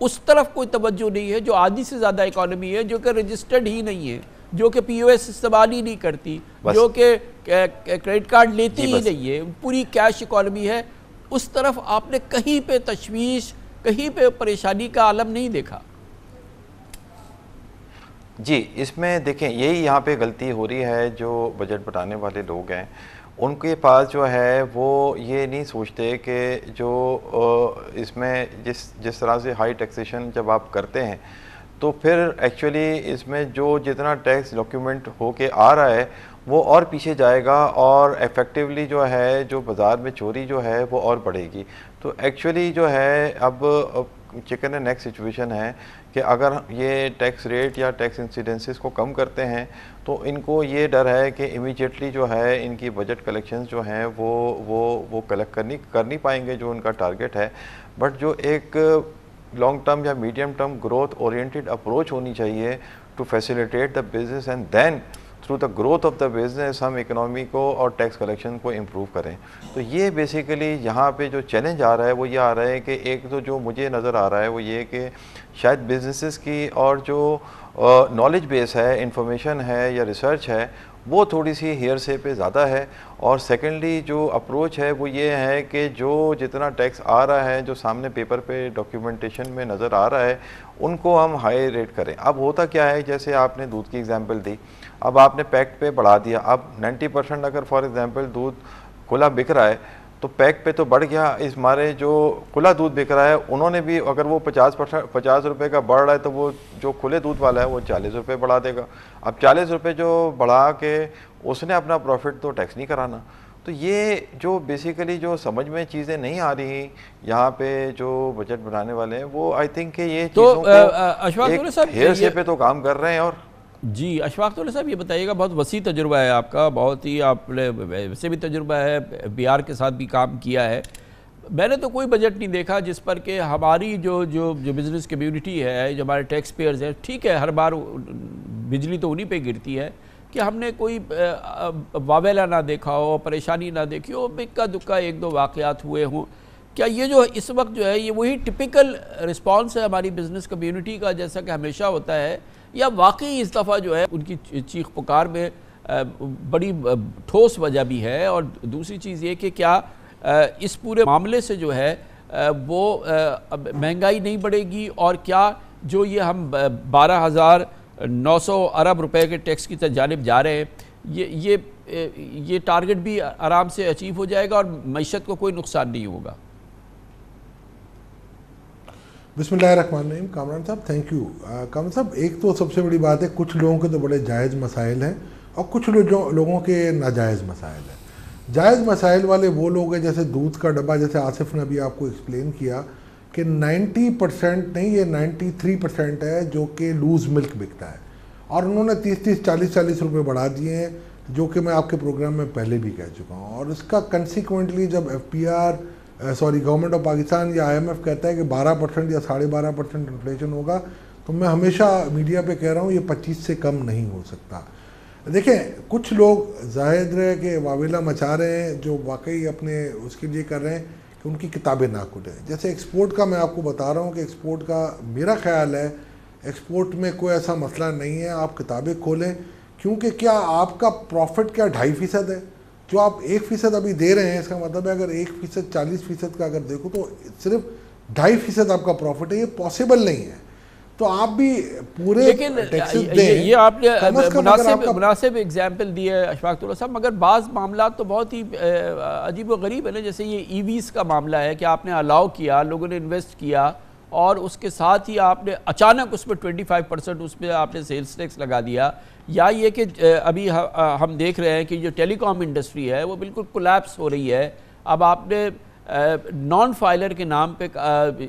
اس طرف کوئی توجہ نہیں ہے. جو آدھی سے زیادہ اکانومی ہے جو کہ رجسٹرڈ ہی نہیں ہے, جو کہ پی او ایس استعمال ہی نہیں کرتی, جو کہ کریڈٹ کارڈ لیتی ہی نہیں ہے, پوری کیش اکانومی ہے, اس طرف آپ نے کہیں پہ تشویش, کہیں پہ پریشانی کا عالم نہیں دیکھا. جی اس میں دیکھیں یہی یہاں پہ غلطی ہو رہی ہے. جو بجٹ بنانے والے لوگ ہیں ان کے پاس جو ہے وہ یہ نہیں سوچتے کہ جو اس میں جس طرح سے ہائی ٹیکسیشن جب آپ کرتے ہیں تو پھر ایکچولی اس میں جو جتنا ٹیکس ڈاکیومنٹ ہو کے آ رہا ہے وہ اور پیچھے جائے گا, اور ایفیکٹیولی جو ہے جو بازار میں چوری جو ہے وہ اور بڑھے گی. تو ایکچولی جو ہے اب چکن اینڈ ایگ سچویشن ہے کہ اگر یہ ٹیکس ریٹ یا ٹیکس انسیڈنسز کو کم کرتے ہیں تو ان کو یہ ڈر ہے کہ امیجیٹلی جو ہے ان کی بجٹ کلیکشنز جو ہیں وہ کلیکٹ کر نہیں پائیں گے جو ان کا ٹارگٹ ہے. بٹ جو ایک لانگ ٹرم یا medium term growth oriented approach ہونی چاہیے to facilitate the business, and then through the growth of the business ہم اکنامی کو اور ٹیکس کلیکشن کو امپروو کریں. تو یہ بیسیکلی یہاں پہ جو چیلنج آ رہا ہے وہ یہ آ رہا ہے کہ ایک تو جو مجھے نظر آ رہا ہے وہ یہ کہ شاید بزنسز کی اور جو نالج بیس ہے, انفارمیشن ہے یا ریسرچ ہے وہ تھوڑی سی ہیئر سے پہ زیادہ ہے. اور سیکنڈلی جو اپروچ ہے وہ یہ ہے کہ جو جتنا ٹیکس آ رہا ہے جو سامنے پیپر پہ ڈاکیومنٹیشن میں نظر آ رہا ہے ان کو ہم ہائی ریٹ کریں. اب ہوتا کیا ہے, جیسے آپ نے دودھ کی ایگزامپل دی, اب آپ نے پیکٹ پہ بڑھا دیا, اب 90% اگر فار ایگزامپل دودھ کھلا بک رہا ہے تو پیک پہ تو بڑھ گیا. اس مارے جو کھلا دودھ بک رہا ہے انہوں نے بھی اگر وہ 50 روپے کا بڑھ رہا ہے تو وہ جو کھلے دودھ والا ہے وہ 40 روپے بڑھا دے گا. اب 40 روپے جو بڑھا کے اس نے اپنا پروفٹ تو ٹیکس نہیں کرانا. تو یہ جو بیسیکلی جو سمجھ میں چیزیں نہیں آ رہی یہاں پہ جو بجٹ بنانے والے ہیں وہ آئی تھنک کہ یہ چیزوں کو ایک ہیئر سے پہ تو کام کر رہے ہیں. اور جی اشفاق تولی صاحب یہ بتائیے گا, بہت وسیع تجربہ ہے آپ کا, بہت ہی آپ نے ویسے بھی تجربہ ہے, بی آر کے ساتھ بھی کام کیا ہے. میں نے تو کوئی بجٹ نہیں دیکھا جس پر کہ ہماری جو بزنس کمیونٹی ہے, جو ہمارے ٹیکس پیئرز ہیں, ٹھیک ہے ہر بار بجلی تو انہی پہ گرتی ہے, کہ ہم نے کوئی واویلا نہ دیکھا ہو, پریشانی نہ دیکھی ہو, اکا دکا ایک دو واقعات ہوئے ہوں. کیا یہ جو اس وقت جو ہے یہ وہی ٹپیکل رسپانس ہے ہماری بزنس کمیونٹی کا جیسا کہ ہمیشہ ہوتا ہے, یا واقعی اس دفعہ جو ہے ان کی چیخ پکار میں بڑی ٹھوس وجہ بھی ہے؟ اور دوسری چیز یہ کہ کیا اس پورے معاملے سے جو ہے وہ مہنگائی نہیں بڑھے گی, اور کیا جو یہ ہم 12,900 ارب روپے کے ٹیکس کی جانب جا رہے ہیں یہ ٹارگٹ بھی آرام سے اچیو ہو جائے گا اور معیشت کو کوئی نقصان نہیں ہوگا؟ بسم اللہ الرحمن الرحیم. کامران صاحب تھینک یو. کامران صاحب ایک تو سب سے بڑی بات ہے, کچھ لوگوں کے تو بڑے جائز مسائل ہیں اور کچھ لوگوں کے ناجائز مسائل ہیں. جائز مسائل والے وہ لوگ ہیں جیسے دودھ کا ڈبہ, جیسے آصف نے ابھی آپ کو ایکسپلین کیا کہ 90% نہیں یہ 93% ہے جو کہ لوز ملک بکتا ہے, اور انہوں نے 30-40 روپے بڑھا دیے ہیں, جو کہ میں آپ کے پروگرام میں پہلے بھی کہہ چکا ہوں. اور اس کا کنسیکوینٹلی جب گورنمنٹ آف پاکستان یا IMF کہتا ہے کہ 12% یا 12.5% انفلیشن ہوگا, تو میں ہمیشہ میڈیا پہ کہہ رہا ہوں یہ 25 سے کم نہیں ہو سکتا. دیکھیں کچھ لوگ ظاہر ہے کہ واویلا مچا رہے ہیں جو واقعی اپنے اس کے لیے کر رہے ہیں کہ ان کی کتابیں نہ کھلیں. جیسے ایکسپورٹ کا میں آپ کو بتا رہا ہوں کہ ایکسپورٹ کا میرا خیال ہے ایکسپورٹ میں کوئی ایسا مسئلہ نہیں ہے, آپ کتابیں کھولیں, کیونکہ کیا آپ کا پروفٹ کیا 2.5% ہے؟ جو آپ 1% ابھی دے رہے ہیں, اس کا مطلب ہے اگر 1% 40% کا اگر دیکھو تو صرف 2.5% آپ کا پروفٹ ہے. یہ پاسبل نہیں ہے. تو آپ بھی پورے لیکن یہ آپ نے مناسب ایگزامپل دی ہے اشفاق تولی صاحب, مگر بعض معاملات تو بہت ہی عجیب و غریب ہے نا. جیسے یہ ای ویز کا معاملہ ہے کہ آپ نے الاؤ کیا, لوگوں نے انویسٹ کیا, اور اس کے ساتھ ہی آپ نے اچانک اس پہ 25% اس پہ آپ نے سیلز ٹیکس لگا دیا. یا یہ کہ ابھی ہم دیکھ رہے ہیں کہ جو ٹیلی کام انڈسٹری ہے وہ بالکل کولیپس ہو رہی ہے. اب آپ نے نان فائلر کے نام پہ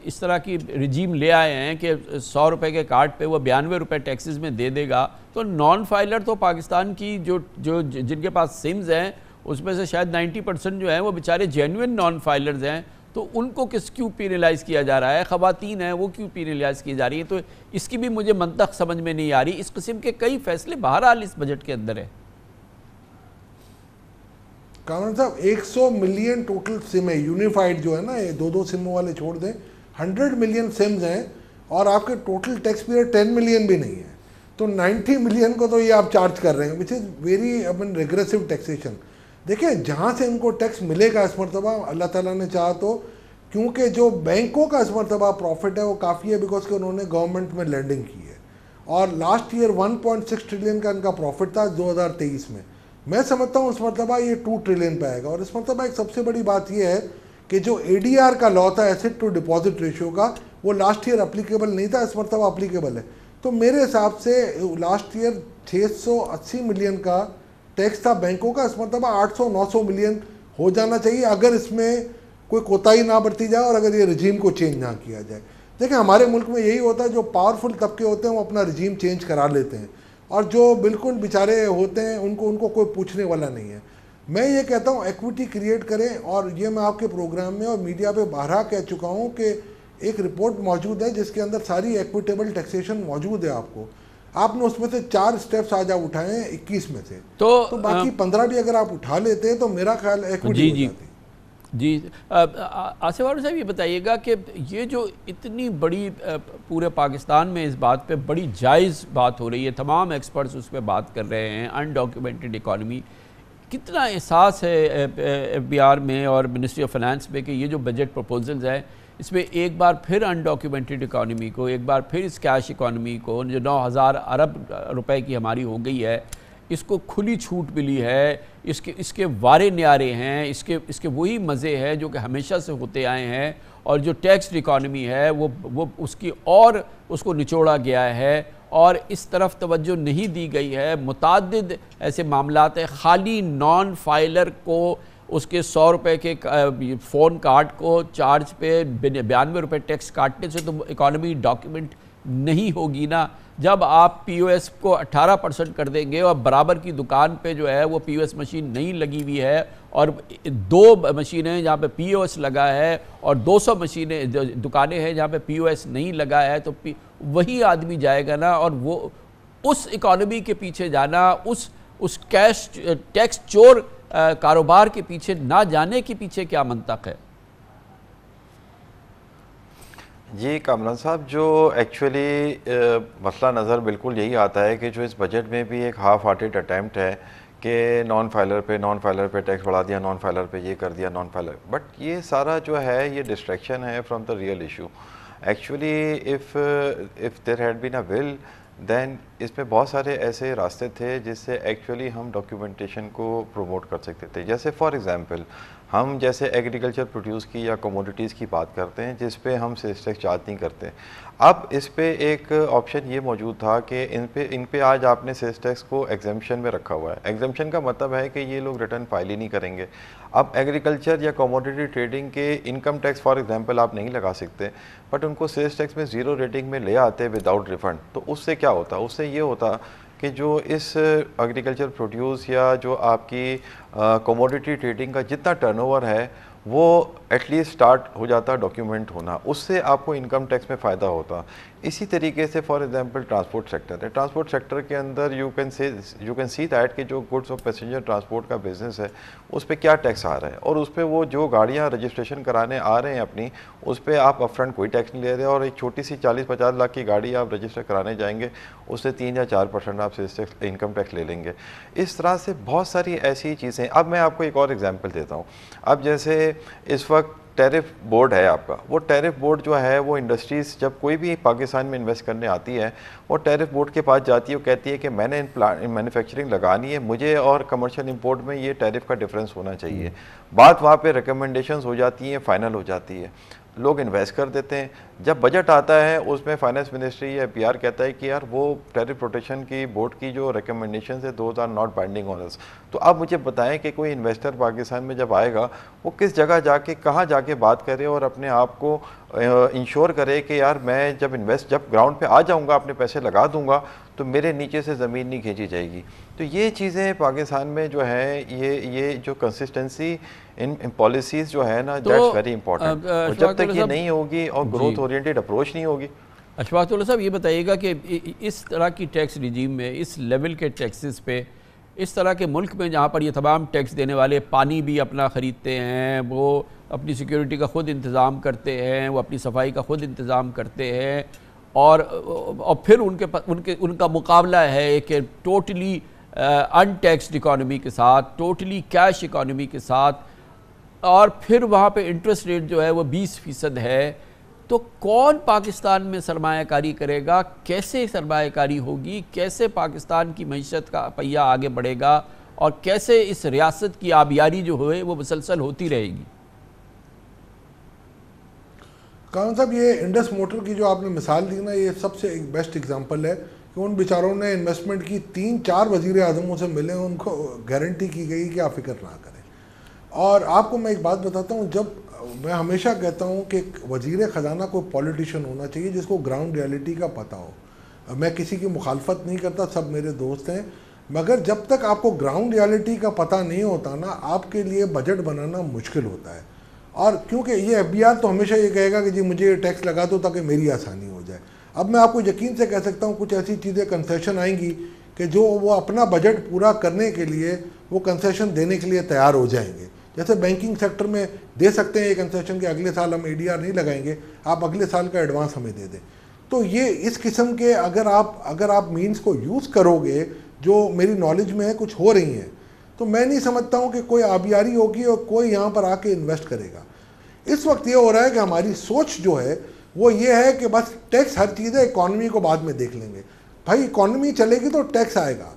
اس طرح کی رجیم لے آئے ہیں کہ 100 روپے کے کارڈ پہ وہ 92 روپے ٹیکسز میں دے دے گا. تو نان فائلر تو پاکستان کی جو جن کے پاس سمز ہیں اس میں سے شاید 90% جو ہیں وہ بیچارے جینوئن نان فائلرز ہیں. تو ان کو کیوں پینلائز کیا جا رہا ہے؟ خواتین ہیں وہ کیوں پینلائز کی جا رہی ہیں؟ تو اس کی بھی مجھے منطق سمجھ میں نہیں آ رہی. اس قسم کے کئی فیصلے بہرحال اس بجٹ کے اندر ہیں. کامران صاحب 100 ملین ٹوٹل سم ہے, یونیفائڈ جو ہے نا, یہ 2 سموں والے چھوڑ دیں, 100 ملین سمز ہیں, اور آپ کے ٹوٹل ٹیکس پیئر 10 ملین بھی نہیں ہے، تو 90 ملین کو تو یہ آپ چارج کر رہے ہیں، وچ از ویری ریگریسو ٹیکسیشن. دیکھیں جہاں سے ان کو ٹیکس ملے گا اس مرتبہ اللہ تعالیٰ نے چاہا تو، کیونکہ جو بینکوں کا اس مرتبہ پروفٹ ہے وہ کافی ہے بیکاز کہ انہوں نے گورنمنٹ میں لینڈنگ کی ہے، اور لاسٹ ایئر 1.6 ٹریلین کا ان کا پروفٹ تھا 2023 میں سمجھتا ہوں اس مرتبہ یہ 2 ٹریلین پہ آئے گا. اور اس مرتبہ ایک سب سے بڑی بات یہ ہے کہ جو ADR کا لا تھا ایسٹ ٹو ڈپازٹ ریشیو کا، وہ لاسٹ ایئر اپلیکیبل نہیں تھا، اس مرتبہ اپلیکیبل ہے. تو میرے حساب سے لاسٹ ایئر 680 ملین کا ٹیکس تھا بینکوں کا، اس مرتبہ 800-900 ملین ہو جانا چاہیے اگر اس میں کوئی کوتاہی نہ برتی جائے اور اگر یہ رجیم کو چینج نہ کیا جائے. دیکھیں ہمارے ملک میں یہی ہوتا ہے، جو پاورفل طبقے ہوتے ہیں وہ اپنا رجیم چینج کرا لیتے ہیں، اور جو بالکل بیچارے ہوتے ہیں ان کو کوئی پوچھنے والا نہیں ہے. میں یہ کہتا ہوں ایکویٹی کریٹ کریں، اور یہ میں آپ کے پروگرام میں اور میڈیا پہ بارہا کہہ چکا ہوں کہ ایک رپورٹ موجود ہے جس کے اندر ساری ایکویٹیبل ٹیکسیشن موجود ہے. آپ نے اس میں سے 4 اسٹیپس آج آپ اٹھائے ہیں 21 میں سے، تو باقی 15 بھی اگر آپ اٹھا لیتے ہیں تو میرا خیال ایکویٹی ہو جاتی. جی آصف عارف صاحب یہ بتائیے گا کہ یہ جو اتنی بڑی پورے پاکستان میں اس بات پہ بڑی جائز بات ہو رہی ہے، تمام ایکسپرٹس اس پہ بات کر رہے ہیں، انڈاکیومنٹڈ اکانومی، کتنا احساس ہے FBR میں اور منسٹری آف فائنانس میں کہ یہ جو بجٹ پروپوزلز ہیں اس میں ایک بار پھر انڈاکیومنٹڈ اکانومی کو، ایک بار پھر اس کیش اکانومی کو جو 9,000 ارب روپے کی ہماری ہو گئی ہے، اس کو کھلی چھوٹ ملی ہے، اس کے وارے نیارے ہیں، اس کے وہی مزے ہیں جو کہ ہمیشہ سے ہوتے آئے ہیں، اور جو ٹیکسڈ اکانومی ہے وہ اس کی اور اس کو نچوڑا گیا ہے اور اس طرف توجہ نہیں دی گئی ہے. متعدد ایسے معاملات ہیں، خالی نان فائلر کو اس کے 100 روپے کے فون کارڈ کو چارج پہ 92 روپے ٹیکس کاٹنے سے تو اکانومی ڈاکیومنٹ نہیں ہوگی نا. جب آپ POS کو 18% کر دیں گے اور برابر کی دکان پہ جو ہے وہ POS مشین نہیں لگی ہوئی ہے اور 2 مشینیں جہاں پہ POS لگا ہے اور 200 مشینیں دکانیں ہیں جہاں پہ POS نہیں لگا ہے، تو وہی آدمی جائے گا نا. اور وہ اس اکانومی کے پیچھے جانا، اس کیش ٹیکس چور کاروبار کے پیچھے نہ جانے کے پیچھے کیا منطق ہے؟ جی کامران صاحب، جو ایکچولی مسئلہ نظر بالکل یہی آتا ہے کہ جو اس بجٹ میں بھی ایک ہاف ہارٹیڈ اٹیمپٹ ہے کہ نان فائلر پہ ٹیکس بڑھا دیا، نان فائلر پہ یہ کر دیا، نان فائلر، بٹ یہ سارا جو ہے یہ ڈسٹریکشن ہے from the real issue. Actually if there had been a will then اس میں بہت سارے ایسے راستے تھے جس سے ایکچولی ہم ڈاکیومنٹیشن کو پروموٹ کر سکتے تھے. جیسے فار ایگزامپل ہم جیسے ایگریکلچر پروڈیوس کی یا کموڈیٹیز کی بات کرتے ہیں جس پہ ہم سیلز ٹیکس چارج نہیں کرتے. اب اس پہ ایک آپشن یہ موجود تھا کہ ان پہ آج آپ نے سیلز ٹیکس کو ایگزمپشن میں رکھا ہوا ہے. ایگزمپشن کا مطلب ہے کہ یہ لوگ ریٹرن فائل ہی نہیں کریں گے. اب ایگریکلچر یا کموڈیٹی ٹریڈنگ کے انکم ٹیکس فار ایگزامپل آپ نہیں لگا سکتے، بٹ ان کو سیلز ٹیکس میں 0 ریٹنگ میں لے آتے وداؤٹ ریفنڈ. تو اس سے کیا ہوتا؟ اس سے یہ ہوتا کہ جو اس ایگریکلچر پروڈیوس یا جو آپ کی کموڈیٹی ٹریڈنگ کا جتنا ٹرن اوور ہے وہ ایٹ لیسٹ سٹارٹ ہو جاتا ڈاکیومنٹ ہونا، اس سے آپ کو انکم ٹیکس میں فائدہ ہوتا. اسی طریقے سے فار ایگزامپل ٹرانسپورٹ سیکٹر ہے، ٹرانسپورٹ سیکٹر کے اندر یو کین سی دیٹ کہ جو گڈس اور پیسنجر ٹرانسپورٹ کا بزنس ہے اس پہ کیا ٹیکس آ رہا ہے، اور اس پہ وہ جو گاڑیاں رجسٹریشن کرانے آ رہے ہیں اپنی، اس پہ آپ اپ فرنٹ کوئی ٹیکس نہیں لے رہے، اور ایک چھوٹی سی 40-50 لاکھ کی گاڑی آپ رجسٹر کرانے جائیں گے اس سے 3 یا 4% آپ سیلز ٹیکس انکم ٹیکس لے لیں گے. اس طرح سے بہت ساری ایسی چیزیں. اب میں آپ کو ایک اور ایگزامپل دیتا ہوں. اب جیسے اس وقت ٹیرف بورڈ ہے آپ کا، وہ ٹیرف بورڈ جو ہے وہ انڈسٹریز جب کوئی بھی پاکستان میں انویسٹ کرنے آتی ہے وہ ٹیرف بورڈ کے پاس جاتی ہے، وہ کہتی ہے کہ میں نے مینوفیکچرنگ لگانی ہے، مجھے اور کمرشل امپورٹ میں یہ ٹیرف کا ڈفرینس ہونا چاہیے. بات وہاں پہ ریکمنڈیشنز ہو جاتی ہیں، فائنل ہو جاتی ہے، لوگ انویسٹ کر دیتے ہیں. جب بجٹ آتا ہے اس میں فائنانس منسٹری یا PR کہتا ہے کہ یار وہ ٹیرف پروٹیکشن کی بورڈ کی جو ریکمنڈیشنز ہے those are not binding on us. تو اب مجھے بتائیں کہ کوئی انویسٹر پاکستان میں جب آئے گا وہ کس جگہ جا کے کہاں جا کے بات کرے اور اپنے آپ کو انشور کرے کہ یار میں جب گراؤنڈ پہ آ جاؤں گا، اپنے پیسے لگا دوں گا تو میرے نیچے سے زمین نہیں کھینچی جائے گی. تو یہ چیزیں پاکستان میں جو ہے یہ جو کنسسٹنسی ان پالیسیز جو ہے نا دیٹس ویری امپورٹنٹ. جب تک یہ نہیں ہوگی اور گروتھ اورینٹیڈ اپروچ نہیں ہوگی. اشفاق اللہ صاحب یہ بتائیے گا کہ اس طرح کی ٹیکس ریجیم میں، اس لیول کے ٹیکسز پہ، اس طرح کے ملک میں جہاں پر یہ تمام ٹیکس دینے والے پانی بھی اپنا خریدتے ہیں، وہ اپنی سیکیورٹی کا خود انتظام کرتے ہیں، وہ اپنی صفائی کا خود انتظام کرتے ہیں، اور پھر ان کا مقابلہ ہے کہ ٹوٹلی ان ٹیکسڈ اکانومی کے ساتھ، ٹوٹلی کیش اکانومی کے ساتھ، اور پھر وہاں پہ انٹرسٹ ریٹ جو ہے وہ 20% ہے. تو کون پاکستان میں سرمایہ کاری کرے گا؟ کیسے سرمایہ کاری ہوگی؟ کیسے پاکستان کی معیشت کا پہیہ آگے بڑھے گا؟ اور کیسے اس ریاست کی آبیاری جو ہوئے وہ مسلسل ہوتی رہے گی؟ کامران صاحب، یہ انڈس موٹر کی جو آپ نے مثال دی نا، یہ سب سے ایک بیسٹ اگزامپل ہے کہ ان بیچاروں نے انویسٹمنٹ کی، 3-4 وزیر اعظموں سے ملے، ان کو گارنٹی کی گئی کہ آپ فکر نہ کریں. اور آپ کو میں ایک بات بتاتا ہوں، جب میں ہمیشہ کہتا ہوں کہ وزیر خزانہ کو پولیٹیشین ہونا چاہیے جس کو گراؤنڈ ریالٹی کا پتہ ہو. میں کسی کی مخالفت نہیں کرتا، سب میرے دوست ہیں، مگر جب تک آپ کو گراؤنڈ ریالٹی کا پتہ نہیں ہوتا نا، آپ کے لیے بجٹ بنانا مشکل ہوتا ہے. اور کیونکہ یہ ایف بی آر تو ہمیشہ یہ کہے گا کہ جی مجھے ٹیکس لگا دو تاکہ میری آسانی ہو جائے. اب میں آپ کو یقین سے کہہ سکتا ہوں کچھ ایسی چیزیں کنسیشن آئیں گی کہ جو وہ اپنا بجٹ پورا کرنے کے لیے وہ کنسیشن دینے کے لیے تیار ہو جائیں گے. جیسے بینکنگ سیکٹر میں دے سکتے ہیں یہ کنسیشن کہ اگلے سال ہم اے ڈی آر نہیں لگائیں گے، آپ اگلے سال کا ایڈوانس ہمیں دے دیں. تو یہ اس قسم کے اگر آپ مینز کو یوز کرو گے جو میری نالج میں ہے کچھ ہو رہی ہیں، تو میں نہیں سمجھتا ہوں کہ کوئی آبیاری ہوگی اور کوئی یہاں پر آ کے انویسٹ کرے گا. اس وقت یہ ہو رہا ہے کہ ہماری سوچ جو ہے وہ یہ ہے کہ بس ٹیکس ہر چیز ہے، اکانومی کو بعد میں دیکھ لیں گے. بھائی اکانومی چلے گی تو ٹیکس آئے گا،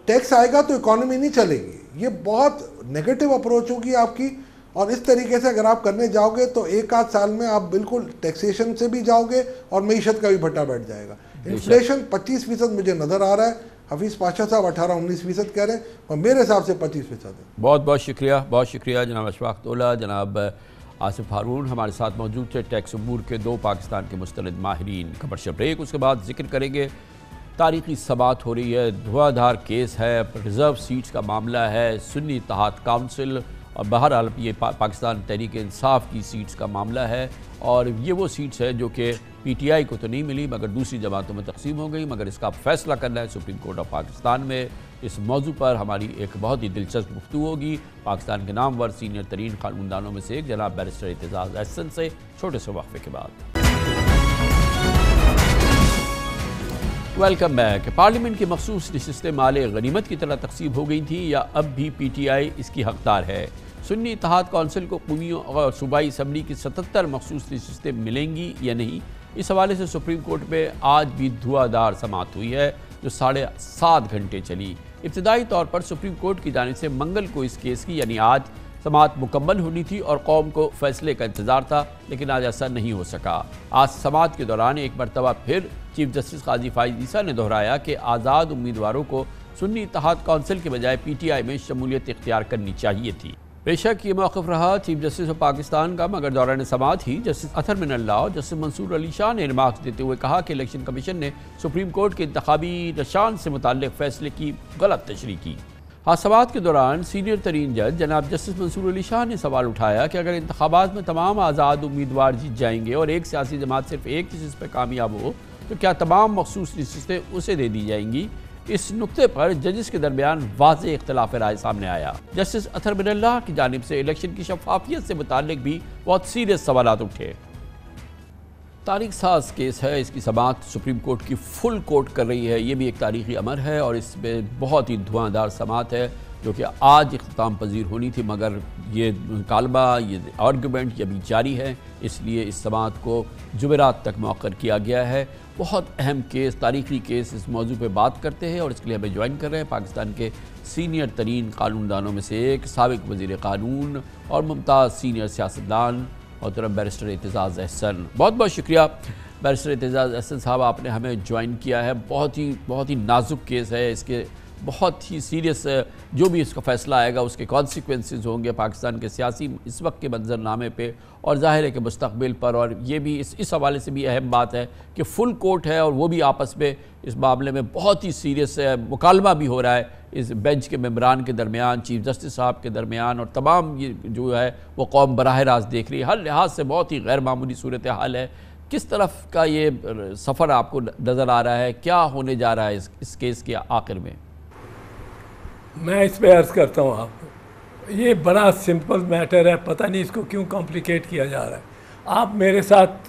ٹیکس آئے گا تو اکانومی نہیں چلے گی. یہ بہت نیگیٹو اپروچ ہوگی آپ کی، اور اس طریقے سے اگر آپ کرنے جاؤ گے تو 1-8 سال میں آپ بالکل ٹیکسیشن سے بھی جاؤ گے اور معیشت کا بھی بھٹا بیٹھ جائے گا. انفلیشن 25% مجھے نظر آ رہا ہے. حفیظ پاشا صاحب 18-19% کہہ رہے ہیں، اور میرے حساب سے 25% ہے. بہت بہت شکریہ جناب اشفاق طولہ، جناب آصف ہارون ہمارے ساتھ موجود تھے، ٹیکس امور کے 2 پاکستان کے مستند ماہرین. کمرشل بریک، اس کے بعد ذکر کریں گے تاریخی سماعت ہو رہی ہے، دھواں دھار کیس ہے، ریزرو سیٹس کا معاملہ ہے، سنی اتحاد کونسل، اور بہرحال یہ پاکستان تحریک انصاف کی سیٹس کا معاملہ ہے. اور یہ وہ سیٹس ہے جو کہ پی ٹی آئی کو تو نہیں ملی مگر دوسری جماعتوں میں تقسیم ہو گئی، مگر اس کا فیصلہ کرنا ہے سپریم کورٹ آف پاکستان میں. اس موضوع پر ہماری ایک بہت ہی دلچسپ گفتگو ہوگی پاکستان کے نامور سینئر ترین قانوندانوں میں سے ایک جناب بیرسٹر اعتزاز احسن سے، چھوٹے سے وقفے کے بعد. Welcome back. پارلیمنٹ کی مخصوص نشستیں مال غنیمت کی طرح تقسیم ہو گئی تھیں یا اب بھی پی ٹی آئی اس کی حقدار ہے؟ سنی اتحاد کونسل کو قومیوں اور صوبائی اسمبلی کی 77 مخصوص نشستیں ملیں گی یا نہیں؟ اس حوالے سے سپریم کورٹ میں آج بھی دھواں دھار سماعت ہوئی ہے جو 7.5 گھنٹے چلی. ابتدائی طور پر سپریم کورٹ کی جانب سے منگل کو اس کیس کی یعنی آج سماعت مکمل ہونی تھی اور قوم کو فیصلے کا انتظار تھا، لیکن آج ایسا نہیں ہو سکا. آج سماعت کے دوران ایک مرتبہ پھر چیف جسٹس قاضی فائز عیسیٰ نے دہرایا کہ آزاد امیدواروں کو سنی اتحاد کونسل کے بجائے پی ٹی آئی میں شمولیت اختیار کرنی چاہیے تھی. بے شک یہ موقف رہا چیف جسٹس آف پاکستان کا، مگر دوران سماعت ہی جسٹس اطہر من اللہ اور جسٹس منصور علی شاہ نے ریمارکس دیتے ہوئے کہا کہ الیکشن کمیشن نے سپریم کورٹ کے انتخابی نشان سے متعلق فیصلے کی غلط تشریح کی. سماعت کے دوران سینئر ترین جج جناب جسٹس منصور علی شاہ نے سوال اٹھایا کہ اگر انتخابات میں تمام آزاد امیدوار جیت جائیں گے اور ایک سیاسی جماعت صرف ایک نشست پہ کامیاب ہو تو کیا تمام مخصوص نشستیں اسے دے دی جائیں گی؟ اس نقطے پر ججز کے درمیان واضح اختلاف رائے سامنے آیا. جسٹس اطہر من اللہ کی جانب سے الیکشن کی شفافیت سے متعلق بھی بہت سیریس سوالات اٹھے. تاریخ ساز کیس ہے، اس کی سماعت سپریم کورٹ کی فل کورٹ کر رہی ہے. یہ بھی ایک تاریخی امر ہے اور اس میں بہت ہی دھواں دھار سماعت ہے جو کہ آج اختتام پذیر ہونی تھی، مگر یہ مکالمہ، یہ آرگومنٹ یہ بھی جاری ہے، اس لیے اس سماعت کو جمعرات تک مؤخر کیا گیا ہے. بہت اہم کیس، تاریخی کیس، اس موضوع پہ بات کرتے ہیں اور اس کے لیے ہمیں جوائن کر رہے ہیں پاکستان کے سینئر ترین قانوندانوں میں سے ایک، سابق وزیر قانون اور ممتاز سینئر سیاستدان محترم بیرسٹر اعتزاز احسن. بہت بہت شکریہ بیرسٹر اعتزاز احسن صاحب، آپ نے ہمیں جوائن کیا ہے. بہت ہی نازک کیس ہے، اس کے بہت ہی سیریس جو بھی اس کا فیصلہ آئے گا اس کے کانسیکوینسز ہوں گے پاکستان کے سیاسی اس وقت کے منظرنامے پہ اور ظاہر ہے کہ مستقبل پر. اور یہ بھی اس حوالے سے بھی اہم بات ہے کہ فل کورٹ ہے اور وہ بھی آپس میں اس معاملے میں بہت ہی سیریس مکالمہ بھی ہو رہا ہے اس بینچ کے ممبران کے درمیان، چیف جسٹس صاحب کے درمیان، اور تمام یہ جو ہے وہ قوم براہ راست دیکھ رہی ہے. ہر لحاظ سے بہت ہی غیر معمولی صورتحال ہے. کس طرف کا یہ سفر آپ کو نظر آ رہا ہے؟ کیا ہونے جا رہا ہے اس کیس کے آخر میں؟ میں اس پہ عرض کرتا ہوں آپ کو، یہ بڑا سمپل میٹر ہے، پتہ نہیں اس کو کیوں کمپلیکیٹ کیا جا رہا ہے. آپ میرے ساتھ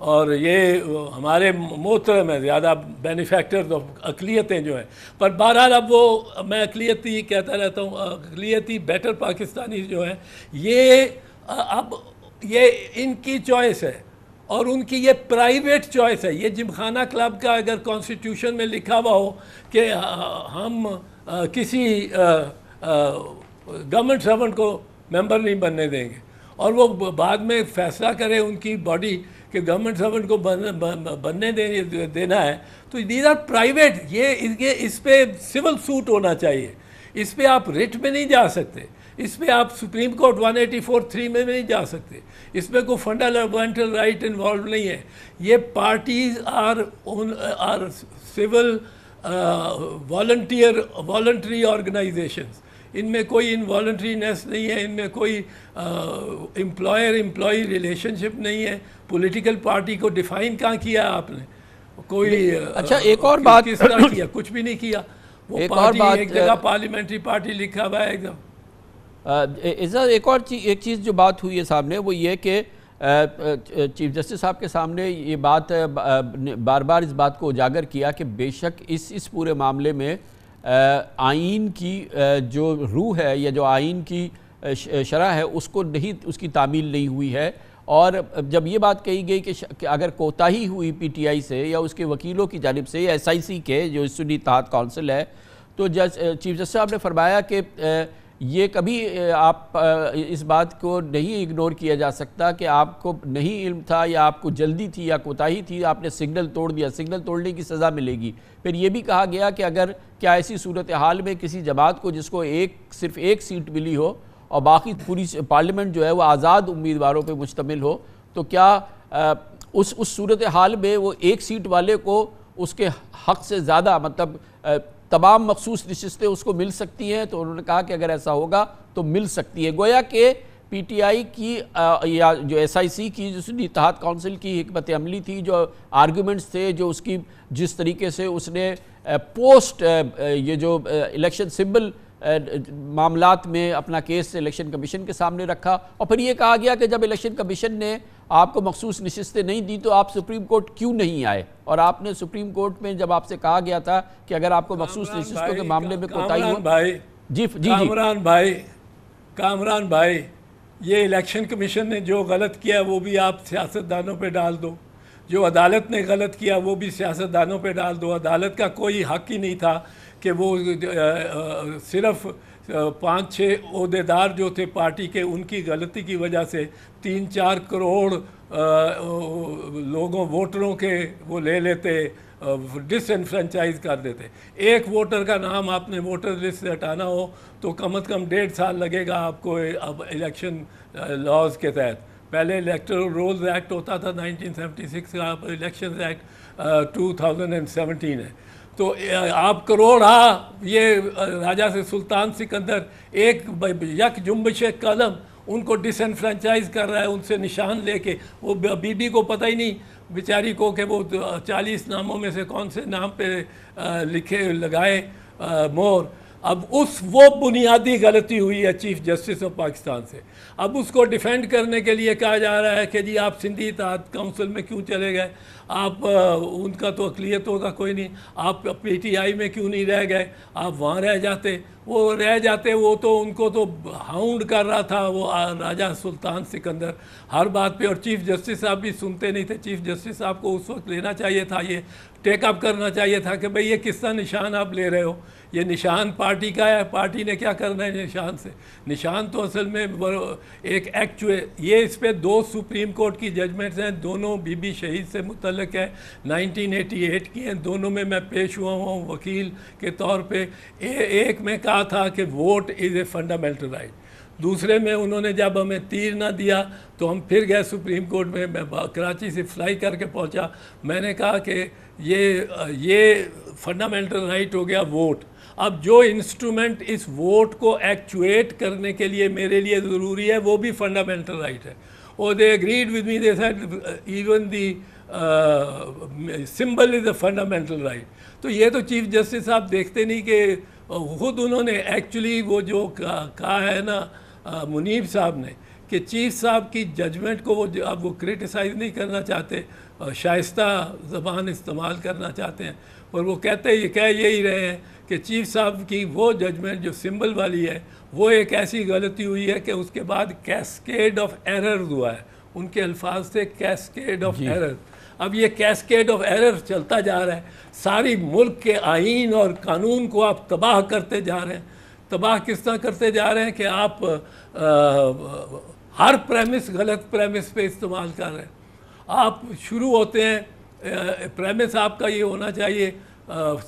اور یہ ہمارے محترم ہیں زیادہ بینیفیکٹرز آف اقلیتیں جو ہیں. پر بہرحال اب وہ میں اقلیتی کہتا رہتا ہوں, اقلیتی بیٹر پاکستانی جو ہیں یہ اب یہ ان کی چوائس ہے اور ان کی یہ پرائیویٹ چوائس ہے. یہ جم خانہ کلب کا اگر کانسٹیٹیوشن میں لکھا ہوا ہو کہ ہم کسی گورنمنٹ سرونٹ کو ممبر نہیں بننے دیں گے اور وہ بعد میں فیصلہ کرے ان کی باڈی کہ گورنمنٹ سرونٹ کو بننے دینا ہے, تو دیز آر پرائیویٹ. یہ اس پہ سول سوٹ ہونا چاہیے, اس پہ آپ ریٹ میں نہیں جا سکتے, اس پہ آپ سپریم کورٹ 184(3) میں نہیں جا سکتے, اس میں کوئی فنڈامنٹل رائٹ انوالو نہیں ہے. یہ parties are civil voluntary organisations, ان میں کوئی انوالنٹرینس نہیں ہے, ان میں کوئی امپلائر امپلائی ریلیشن شپ نہیں ہے. پولیٹیکل پارٹی کو ڈیفائن کہاں کیا آپ نے, کوئی اچھا ایک اور بات کس طرح کیا, کچھ بھی نہیں کیا. وہ پارٹی ایک جگہ پارلیمنٹری پارٹی لکھا ہوا ہے ایک دم. ایک اور ایک چیز جو بات ہوئی ہے سامنے وہ یہ کہ چیف جسٹس صاحب کے سامنے یہ بات بار بار اس بات کو اجاگر کیا کہ بے شک اس پورے معاملے میں آئین کی جو روح ہے یا جو آئین کی شرح ہے اس کو نہیں, اس کی تعمیل نہیں ہوئی ہے. اور جب یہ بات کہی گئی کہ اگر کوتاہی ہوئی پی ٹی آئی سے یا اس کے وکیلوں کی جانب سے یا SIC کے جو سنی اتحاد کونسل ہے, تو چیف جسٹس صاحب نے فرمایا کہ یہ کبھی آپ اس بات کو نہیں اگنور کیا جا سکتا کہ آپ کو نہیں علم تھا یا آپ کو جلدی تھی یا کوتاہی تھی, آپ نے سگنل توڑ دیا, سگنل توڑنے کی سزا ملے گی. پھر یہ بھی کہا گیا کہ اگر کیا ایسی صورتحال میں کسی جماعت کو جس کو صرف ایک سیٹ ملی ہو اور باقی پوری پارلیمنٹ جو ہے وہ آزاد امیدواروں پہ مشتمل ہو, تو کیا اس صورتحال میں وہ ایک سیٹ والے کو اس کے حق سے زیادہ مطلب تمام مخصوص نشستیں اس کو مل سکتی ہیں؟ تو انہوں نے کہا کہ اگر ایسا ہوگا تو مل سکتی ہے. گویا کہ پی ٹی آئی کی یا جو SIC کی جو سنی اتحاد کونسل کی حکمت عملی تھی, جو آرگومنٹس تھے, جو اس کی جس طریقے سے اس نے پوسٹ یہ جو الیکشن سمبل معاملات میں اپنا کیس الیکشن کمیشن کے سامنے رکھا, اور پھر یہ کہا گیا کہ جب الیکشن کمیشن نے آپ کو مخصوص نشستیں نہیں دی تو آپ سپریم کورٹ کیوں نہیں آئے, اور آپ نے سپریم کورٹ میں جب آپ سے کہا گیا تھا کہ اگر آپ کو مخصوص نشستوں کے معاملے میں کوتاہی ہو. کامران بھائی یہ الیکشن کمیشن نے جو غلط کیا وہ بھی آپ سیاستدانوں پہ ڈال دو, جو عدالت نے غلط کیا وہ بھی سیاستدانوں پہ ڈال دو. عدالت کا کوئی حق ہی نہیں تھا کہ وہ صرف 5-6 عہدیدار جو تھے پارٹی کے, ان کی غلطی کی وجہ سے 3-4 کروڑ لوگوں ووٹروں کے وہ لے لیتے, ڈس انفرینچائز کر دیتے. ایک ووٹر کا نام آپ نے ووٹر لسٹ سے ہٹانا ہو تو کم از کم 1.5 سال لگے گا آپ کو اب الیکشن لاز کے تحت. پہلے الیکٹرل رولز ایکٹ ہوتا تھا 1976 کا, اب الیکشن ایکٹ 2017 ہے. تو آپ کروڑ یہ راجہ سے سلطان سکندر ایک یک جنبش قلم ان کو ڈس انفرینچائز کر رہا ہے, ان سے نشان لے کے. وہ بی بی کو پتہ ہی نہیں بیچاری کو کہ وہ 40 ناموں میں سے کون سے نام پہ لگائے مور. اب وہ بنیادی غلطی ہوئی ہے چیف جسٹس آف پاکستان سے. اب اس کو ڈیفینڈ کرنے کے لیے کہا جا رہا ہے کہ جی آپ سندھی اتحاد کونسل میں کیوں چلے گئے, آپ ان کا تو اقلیتوں کا کوئی نہیں, آپ پی ٹی آئی میں کیوں نہیں رہ گئے, آپ وہاں رہ جاتے. وہ رہ جاتے, وہ تو ان کو تو ہاؤنڈ کر رہا تھا وہ راجہ سلطان سکندر ہر بات پہ, اور چیف جسٹس صاحب بھی سنتے نہیں تھے. چیف جسٹس صاحب کو اس وقت لینا چاہیے تھا, یہ ٹیک اپ کرنا چاہیے تھا کہ بھئی یہ کس طرح نشان آپ لے رہے ہو, یہ نشان پارٹی کا ہے, پارٹی نے کیا کرنا ہے نشان سے. نشان تو اصل میں ایک یہ اس پہ 2 سپریم کورٹ کی ججمنٹس ہیں, دونوں بی بی شہید سے متعلق ہے, 1988 کی ہیں. دونوں میں پیش ہوا ہوں وکیل کے طور پہ. ایک میں کہا تھا کہ vote is a fundamental right, دوسرے میں انہوں نے جب ہمیں تیر نہ دیا تو ہم پھر گئے سپریم کورٹ میں. میں کراچی سے فلائی کر کے پہنچا, میں نے کہا کہ یہ فنڈامنٹل رائٹ ہو گیا ووٹ. اب جو انسٹرومنٹ اس ووٹ کو ایکچویٹ کرنے کے لیے میرے لیے ضروری ہے وہ بھی فنڈامنٹل رائٹ ہے. اور they agreed with me, they said even the symbol is a fundamental right. تو یہ تو چیف جسٹس صاحب دیکھتے نہیں کہ خود انہوں نے ایکچولی وہ جو کہا ہے نا منیب صاحب نے کہ چیف صاحب کی ججمنٹ کو اب وہ کرٹیسائز نہیں کرنا چاہتے، شائستہ زبان استعمال کرنا چاہتے ہیں، اور وہ کہہ یہی رہے ہیں کہ چیف صاحب کی وہ ججمنٹ جو سمبل والی ہے وہ ایک ایسی غلطی ہوئی ہے کہ اس کے بعد کیسکیڈ آف ایررز ہوا ہے، ان کے الفاظ سے کیسکیڈ آف ایرر. اب یہ کیسکیڈ آف ایرر چلتا جا رہا ہے، ساری ملک کے آئین اور قانون کو آپ تباہ کرتے جا رہے ہیں. تباہ کس طرح کرتے جا رہے ہیں کہ آپ ہر پریمس غلط پریمس پہ استعمال کر رہے ہیں. آپ شروع ہوتے ہیں، پریمس آپ کا یہ ہونا چاہیے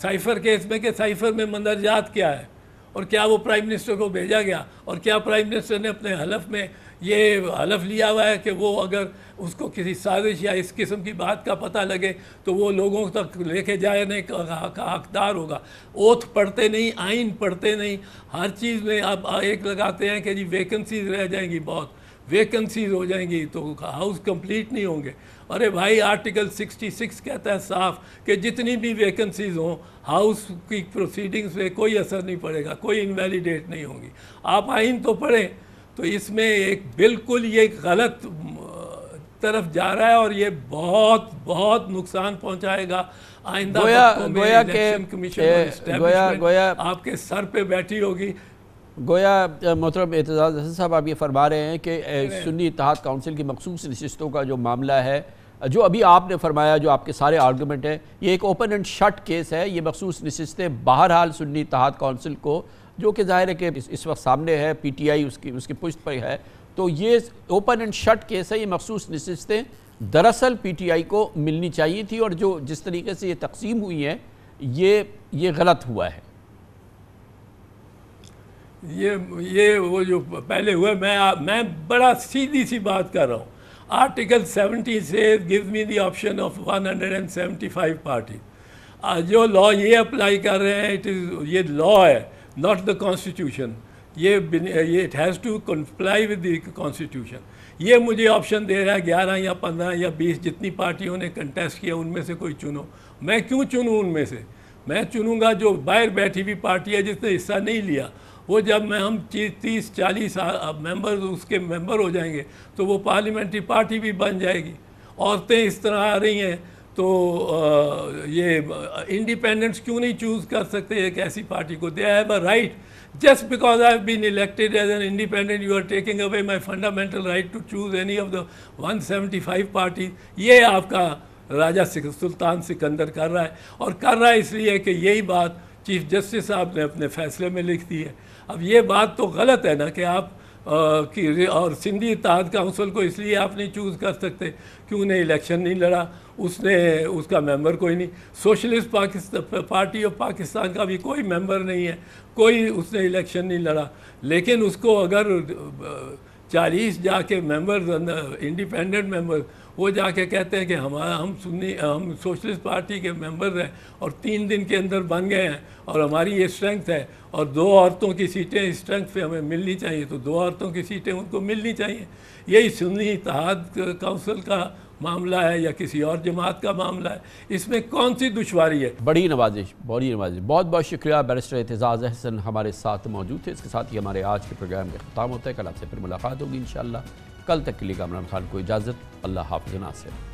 سائفر کیس میں کہ سائفر میں مندرجات کیا ہے اور کیا وہ پرائم منسٹر کو بھیجا گیا، اور کیا پرائم منسٹر نے اپنے حلف میں یہ حلف لیا ہوا ہے کہ وہ اگر اس کو کسی سازش یا اس قسم کی بات کا پتہ لگے تو وہ لوگوں تک لے کے جانے کا حقدار ہوگا. اوتھ پڑھتے نہیں، آئین پڑھتے نہیں، ہر چیز میں آپ ایک لگاتے ہیں کہ جی ویکنسیز رہ جائیں گی، بہت ویکنسیز ہو جائیں گی تو ہاؤس کمپلیٹ نہیں ہوں گے. ارے بھائی آرٹیکل 66 کہتا ہے صاف کہ جتنی بھی ویکنسیز ہوں ہاؤس کی پروسیڈنگز پہ کوئی اثر نہیں پڑے گا، کوئی انویلیڈیٹ نہیں ہوں گی. آپ آئین تو پڑھیں. تو اس میں ایک بالکل یہ غلط طرف جا رہا ہے اور یہ بہت بہت نقصان پہنچائے گا آئندہ وقتوں میں. الیکشن کمیشن اور اسٹیبلشمنٹ آپ کے سر پہ بیٹھی ہوگی. گویا محترم اعتزاز حسن صاحب آپ یہ فرما رہے ہیں کہ سنی اتحاد کونسل کی مخصوص نشستوں کا جو معاملہ ہے، جو ابھی آپ نے فرمایا، جو آپ کے سارے آرگومنٹ ہیں، یہ ایک اوپن اینڈ شٹ کیس ہے. یہ مخصوص نشستیں بہرحال سنی اتحاد کونسل کو، جو کہ ظاہر ہے کہ اس وقت سامنے ہے، پی ٹی آئی اس کی پشت پر ہے، تو یہ اوپن اینڈ شٹ کیس ہے. یہ مخصوص نشستیں دراصل پی ٹی آئی کو ملنی چاہیے تھی، اور جس طریقے سے یہ تقسیم ہوئی ہیں یہ غلط ہوا ہے. یہ وہ جو پہلے ہوئے، میں بڑا سیدھی سی بات کر رہا ہوں. آرٹیکل 70 سے gives me the option of 175 party. جو لا یہ اپلائی کر رہے ہیں یہ لا ہے، not the constitution. یہ it has to comply with the constitution. یہ مجھے آپشن دے رہا ہے 11 یا 15 یا 20 جتنی پارٹیوں نے کنٹیسٹ کیا ان میں سے کوئی چنو. میں کیوں چنوں ان میں سے؟ میں چنوں گا جو باہر بیٹھی ہوئی پارٹی ہے جس نے حصہ نہیں لیا. وہ جب ہم 30-40 ممبر اس کے ممبر ہو جائیں گے تو وہ پارلیمنٹری پارٹی بھی بن جائے گی. عورتیں اس طرح آ رہی ہیں تو یہ انڈیپینڈنٹس کیوں نہیں چوز کر سکتے ایک ایسی پارٹی کو؟ They have a right. Just because I have been elected as an independent, you are taking away my fundamental right to choose any of the 175 parties. یہ آپ کا راجہ سلطان سکندر کر رہا ہے، اور کر رہا ہے اس لیے کہ یہی بات چیف جسٹس صاحب نے اپنے فیصلے میں لکھ دی ہے. اب یہ بات تو غلط ہے نا کہ آپ اور سندھی اتحاد کونسل کو اس لیے آپ نہیں چوز کر سکتے کیوں نے الیکشن نہیں لڑا، اس کا ممبر کوئی نہیں. سوشلسٹ پارٹی آف پاکستان کا بھی کوئی ممبر نہیں ہے، کوئی اس نے الیکشن نہیں لڑا. لیکن اس کو اگر 40 جا کے ممبرز انڈیپینڈنٹ ممبر وہ جا کے کہتے ہیں کہ ہم سوشلسٹ پارٹی کے ممبر ہیں اور 3 دن کے اندر بن گئے ہیں اور ہماری یہ اسٹرینگتھ ہے اور 2 عورتوں کی سیٹیں اسٹرینگتھ پہ ہمیں ملنی چاہیے، تو 2 عورتوں کی سیٹیں ان کو ملنی چاہیے. یہی سنی اتحاد کونسل کا معاملہ ہے یا کسی اور جماعت کا معاملہ ہے؟ اس میں کون سی دشواری ہے؟ بڑی نوازش. بہت بہت شکریہ بیرسٹر اعتزاز احسن ہمارے ساتھ موجود تھے. اس کے ساتھ ہی ہمارے آج کے پروگرام کا اختتام ہوتا ہے. کل آپ سے پھر ملاقات ہوگی انشاءاللہ. کل تک کے لیے کامران خان کو اجازت. اللہ حافظ ناصر.